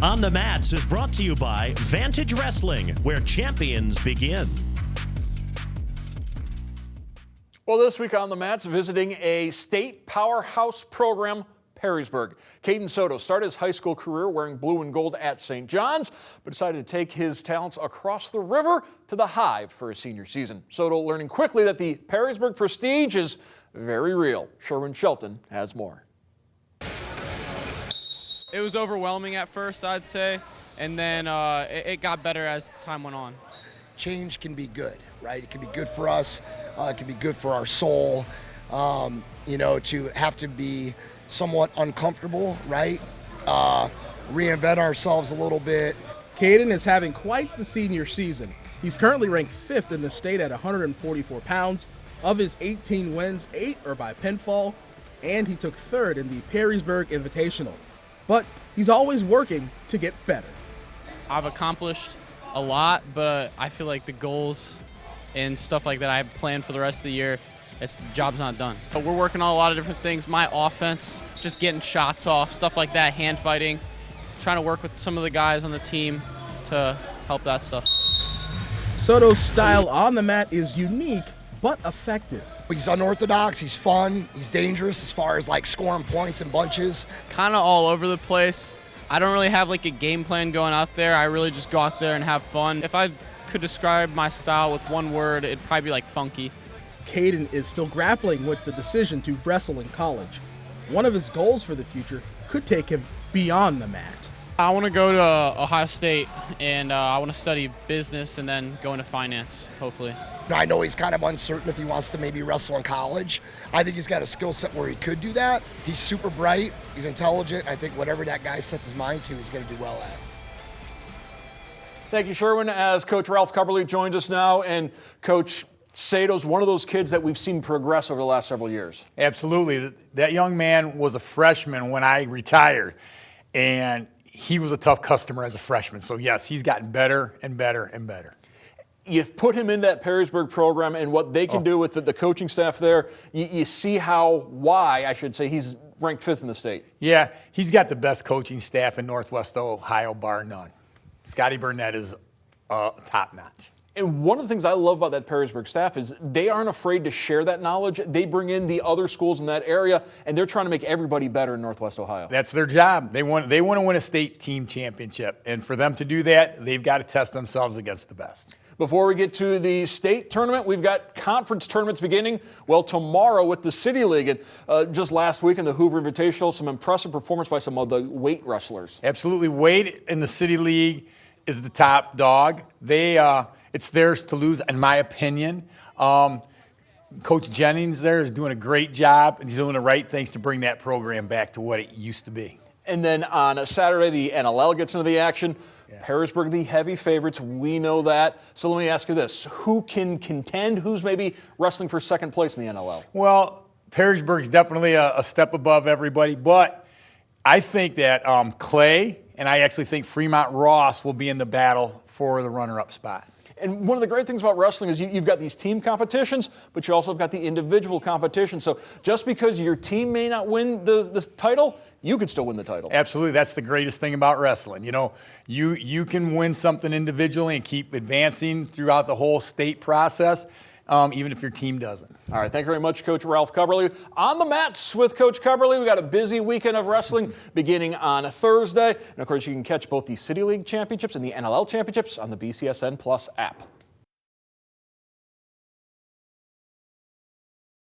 On the Mats is brought to you by Vantage Wrestling, where champions begin. Well, this week on the Mats, visiting a state powerhouse program, Perrysburg. Kaden Soto started his high school career wearing blue and gold at St. John's, but decided to take his talents across the river to the Hive for his senior season. Soto learning quickly that the Perrysburg prestige is very real. Sherwin Shelton has more. It was overwhelming at first, I'd say, and then it got better as time went on. Change can be good, right? It can be good for us. It can be good for our soul. To have to be somewhat uncomfortable, right? Reinvent ourselves a little bit. Kaden is having quite the senior season. He's currently ranked 5th in the state at 144 pounds. Of his 18 wins, 8 are by pinfall, and he took 3rd in the Perrysburg Invitational. But he's always working to get better. I've accomplished a lot, but I feel like the goals and stuff like that I have planned for the rest of the year, the job's not done. But we're working on a lot of different things. My offense, just getting shots off, stuff like that, hand fighting, trying to work with some of the guys on the team to help that stuff. Soto's style on the mat is unique, but effective. He's unorthodox, he's fun, he's dangerous as far as like scoring points in bunches. Kind of all over the place. I don't really have like a game plan going out there. I really just go out there and have fun. If I could describe my style with one word, it'd probably be like funky. Kaden is still grappling with the decision to wrestle in college. One of his goals for the future could take him beyond the mat. I want to go to Ohio State, and I want to study business and then go into finance, hopefully. I know he's kind of uncertain if he wants to maybe wrestle in college. I think he's got a skill set where he could do that. He's super bright, he's intelligent. I think whatever that guy sets his mind to, he's going to do well at. Thank you, Sherwin. As Coach Ralph Cubberly joins us now, and Coach Sato's one of those kids that we've seen progress over the last several years. Absolutely. That young man was a freshman when I retired, and he was a tough customer as a freshman. So, yes, he's gotten better and better and better. You've put him in that Perrysburg program and what they can do with the coaching staff there. You see why he's ranked 5th in the state. Yeah, he's got the best coaching staff in Northwest Ohio, bar none. Scotty Burnett is top-notch. And one of the things I love about that Perrysburg staff is they aren't afraid to share that knowledge. They bring in the other schools in that area, and they're trying to make everybody better in Northwest Ohio. That's their job. They want to win a state team championship. And for them to do that, they've got to test themselves against the best. Before we get to the state tournament, we've got conference tournaments beginning, tomorrow with the City League. And just last week in the Hoover Invitational, some impressive performance by some of the weight wrestlers. Absolutely. Wade in the City League is the top dog. It's theirs to lose, in my opinion. Coach Jennings there is doing a great job, and he's doing the right things to bring that program back to what it used to be. And then on Saturday, the NLL gets into the action. Yeah. Perrysburg, the heavy favorites. We know that. So let me ask you this. Who can contend? Who's maybe wrestling for second place in the NLL? Well, Perrysburg's definitely a step above everybody, but I think that Clay and I actually think Fremont Ross will be in the battle for the runner-up spot. And one of the great things about wrestling is you've got these team competitions, but you also have got the individual competition. So just because your team may not win the title, you could still win the title. Absolutely. That's the greatest thing about wrestling. You can win something individually and keep advancing throughout the whole state process, even if your team doesn't. All right. Thank you very much, Coach Ralph Cubberly. On the Mats with Coach Cubberly. We got a busy weekend of wrestling beginning on Thursday. And, of course, you can catch both the City League championships and the NLL championships on the BCSN Plus app.